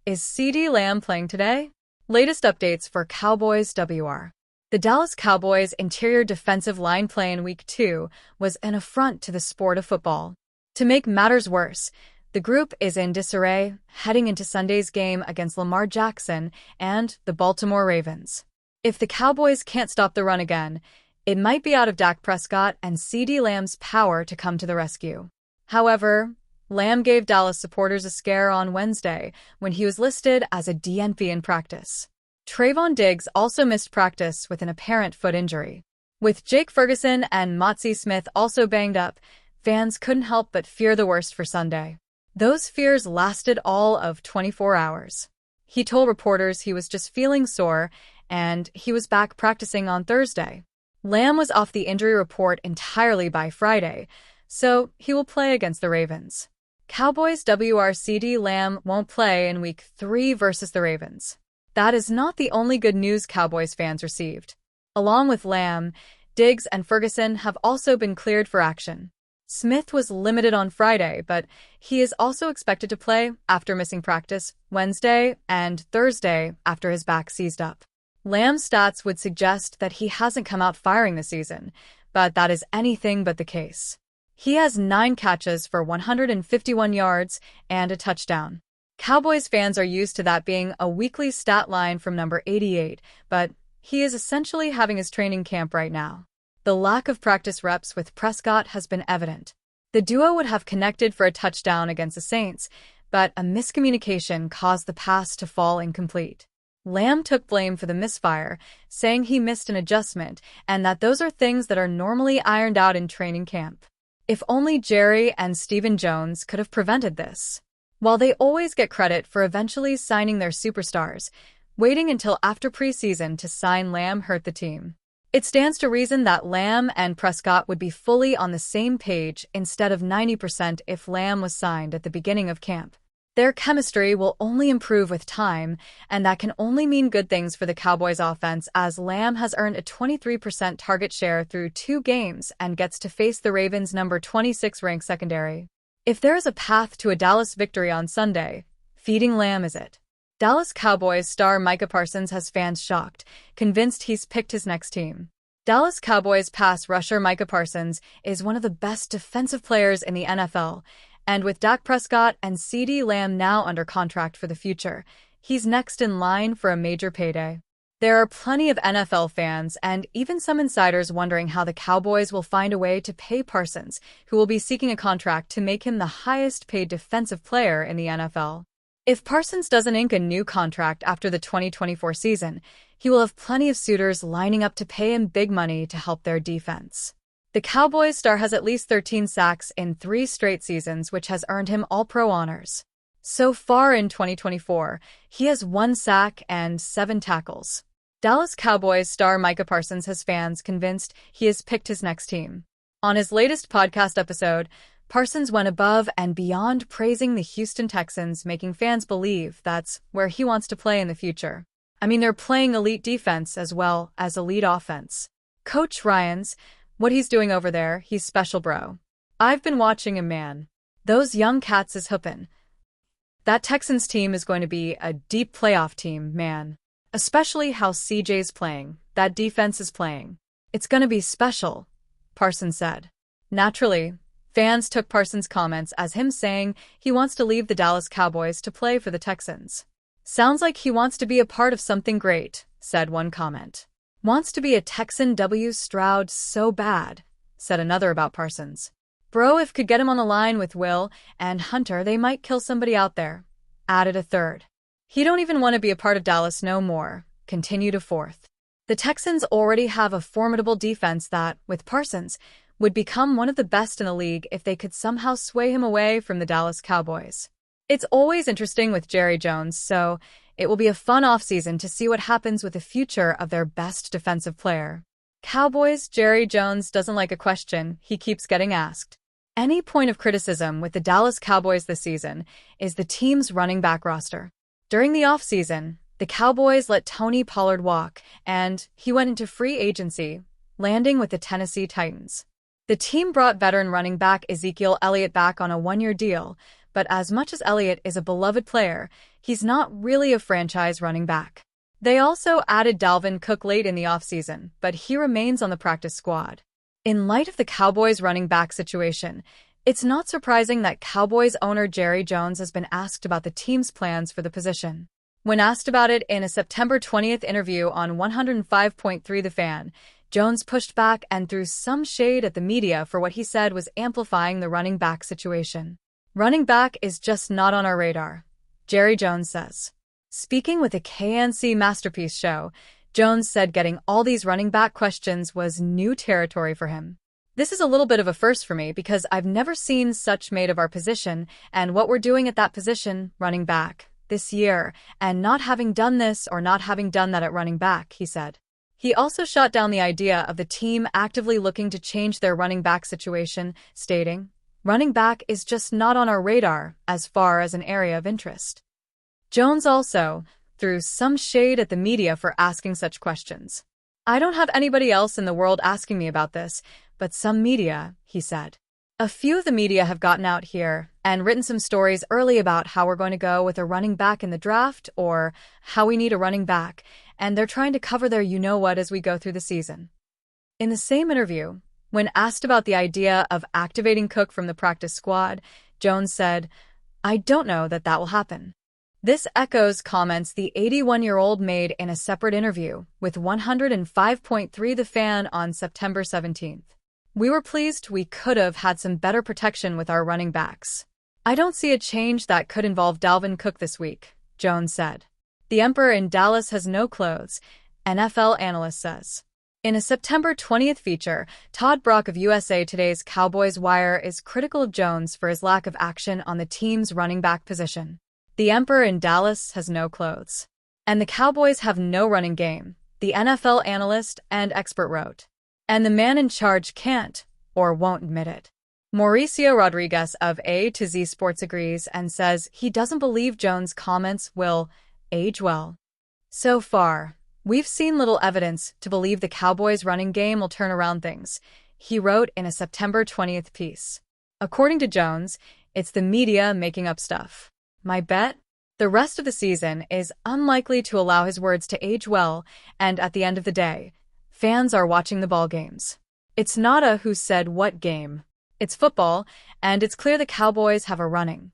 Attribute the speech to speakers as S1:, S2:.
S1: Is CeeDee Lamb playing today? Latest updates for Cowboys WR. The Dallas Cowboys' interior defensive line play in Week 2 was an affront to the sport of football. To make matters worse, the group is in disarray heading into Sunday's game against Lamar Jackson and the Baltimore Ravens. If the Cowboys can't stop the run again, it might be out of Dak Prescott and CeeDee Lamb's power to come to the rescue. However, Lamb gave Dallas supporters a scare on Wednesday when he was listed as a DNP in practice. Trayvon Diggs also missed practice with an apparent foot injury. With Jake Ferguson and Motzie Smith also banged up, fans couldn't help but fear the worst for Sunday. Those fears lasted all of 24 hours. He told reporters he was just feeling sore and he was back practicing on Thursday. Lamb was off the injury report entirely by Friday, so he will play against the Ravens. Cowboys WR CeeDee Lamb won't play in Week 3 versus the Ravens. That is not the only good news Cowboys fans received. Along with Lamb, Diggs and Ferguson have also been cleared for action. Smith was limited on Friday, but he is also expected to play after missing practice Wednesday and Thursday after his back seized up. Lamb's stats would suggest that he hasn't come out firing this season, but that is anything but the case. He has 9 catches for 151 yards and a touchdown. Cowboys fans are used to that being a weekly stat line from number 88, but he is essentially having his training camp right now. The lack of practice reps with Prescott has been evident. The duo would have connected for a touchdown against the Saints, but a miscommunication caused the pass to fall incomplete. Lamb took blame for the misfire, saying he missed an adjustment and that those are things that are normally ironed out in training camp. If only Jerry and Stephen Jones could have prevented this. While they always get credit for eventually signing their superstars, waiting until after preseason to sign Lamb hurt the team. It stands to reason that Lamb and Prescott would be fully on the same page instead of 90% if Lamb was signed at the beginning of camp. Their chemistry will only improve with time, and that can only mean good things for the Cowboys offense as Lamb has earned a 23% target share through 2 games and gets to face the Ravens' number 26 ranked secondary. If there is a path to a Dallas victory on Sunday, feeding Lamb is it. Dallas Cowboys star Micah Parsons has fans shocked, convinced he's picked his next team. Dallas Cowboys pass rusher Micah Parsons is one of the best defensive players in the NFL, and with Dak Prescott and CeeDee Lamb now under contract for the future, he's next in line for a major payday. There are plenty of NFL fans and even some insiders wondering how the Cowboys will find a way to pay Parsons, who will be seeking a contract to make him the highest-paid defensive player in the NFL. If Parsons doesn't ink a new contract after the 2024 season, he will have plenty of suitors lining up to pay him big money to help their defense. The Cowboys star has at least 13 sacks in 3 straight seasons, which has earned him All-Pro honors. So far in 2024, he has 1 sack and 7 tackles. Dallas Cowboys star Micah Parsons has fans convinced he has picked his next team. On his latest podcast episode, Parsons went above and beyond praising the Houston Texans, making fans believe that's where he wants to play in the future. I mean, they're playing elite defense as well as elite offense. Coach Ryans, what he's doing over there, he's special, bro. I've been watching him, man. Those young cats is hoopin'. That Texans team is going to be a deep playoff team, man. Especially how CJ's playing, that defense is playing. It's gonna be special, Parsons said. Naturally, fans took Parsons' comments as him saying he wants to leave the Dallas Cowboys to play for the Texans. Sounds like he wants to be a part of something great, said one comment. Wants to be a Texan W. Stroud so bad, said another about Parsons. Bro, if could get him on the line with Will and Hunter, they might kill somebody out there, added a third. He don't even want to be a part of Dallas no more, continued a fourth. The Texans already have a formidable defense that, with Parsons, would become one of the best in the league if they could somehow sway him away from the Dallas Cowboys. It's always interesting with Jerry Jones, so it will be a fun offseason to see what happens with the future of their best defensive player. Cowboys Jerry Jones doesn't like a question he keeps getting asked. Any point of criticism with the Dallas Cowboys this season is the team's running back roster. During the offseason, the Cowboys let Tony Pollard walk, and he went into free agency, landing with the Tennessee Titans. The team brought veteran running back Ezekiel Elliott back on a 1-year deal, but as much as Elliott is a beloved player, he's not really a franchise running back. They also added Dalvin Cook late in the offseason, but he remains on the practice squad. In light of the Cowboys running back situation, it's not surprising that Cowboys owner Jerry Jones has been asked about the team's plans for the position. When asked about it in a September 20th interview on 105.3 The Fan, Jones pushed back and threw some shade at the media for what he said was amplifying the running back situation. "Running back is just not on our radar," Jerry Jones says. Speaking with the KNC Masterpiece show, Jones said getting all these running back questions was new territory for him. "This is a little bit of a first for me because I've never seen such made of our position and what we're doing at that position, running back, this year, and not having done this or not having done that at running back," he said. He also shot down the idea of the team actively looking to change their running back situation, stating, "Running back is just not on our radar as far as an area of interest." Jones also threw some shade at the media for asking such questions. "I don't have anybody else in the world asking me about this, but some media," he said. "A few of the media have gotten out here and written some stories early about how we're going to go with a running back in the draft or how we need a running back, and they're trying to cover their you-know-what as we go through the season." In the same interview, when asked about the idea of activating Cook from the practice squad, Jones said, "I don't know that will happen." This echoes comments the 81-year-old made in a separate interview with 105.3 The Fan on September 17th. "We were pleased we could have had some better protection with our running backs. I don't see a change that could involve Dalvin Cook this week," Jones said. "The Emperor in Dallas has no clothes," NFL analyst says. In a September 20th feature, Todd Brock of USA Today's Cowboys Wire is critical of Jones for his lack of action on the team's running back position. "The Emperor in Dallas has no clothes, and the Cowboys have no running game," the NFL analyst and expert wrote. "And the man in charge can't or won't admit it." Mauricio Rodriguez of A to Z Sports agrees and says he doesn't believe Jones' comments will age well. "So far, we've seen little evidence to believe the Cowboys' running game will turn around things," he wrote in a September 20th piece. According to Jones, it's the media making up stuff. "My bet? The rest of the season is unlikely to allow his words to age well, and at the end of the day, fans are watching the ball games. It's not a who said what game. It's football, and it's clear the Cowboys have a running